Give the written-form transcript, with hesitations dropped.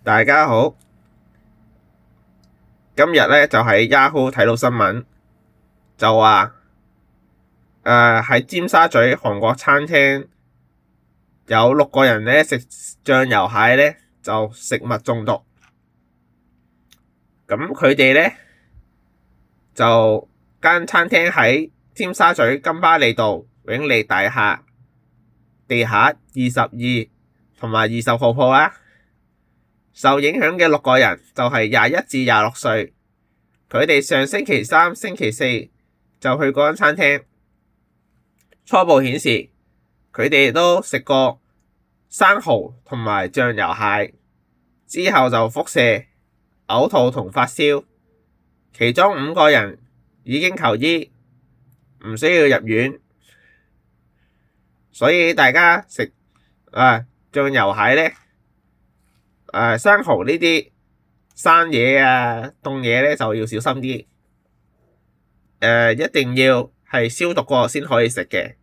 大家好，今日咧就喺 Yahoo 睇到新聞，就話喺尖沙咀韓國餐廳有6個人咧食醬油蟹咧就食物中毒，咁佢哋咧就間餐廳喺尖沙咀金巴利道永利大廈地下22同埋20號鋪啦。受影響嘅6個人就係21至26歲，佢哋上星期三、星期四就去嗰間餐廳，初步顯示佢哋都食過生蠔同埋醬油蟹，之後就腹瀉、嘔吐同發燒，其中5個人已經求醫，唔需要入院，所以大家食醬油蟹咧。生蠔呢啲生嘢凍嘢咧就要小心啲，一定要係消毒過先可以食嘅。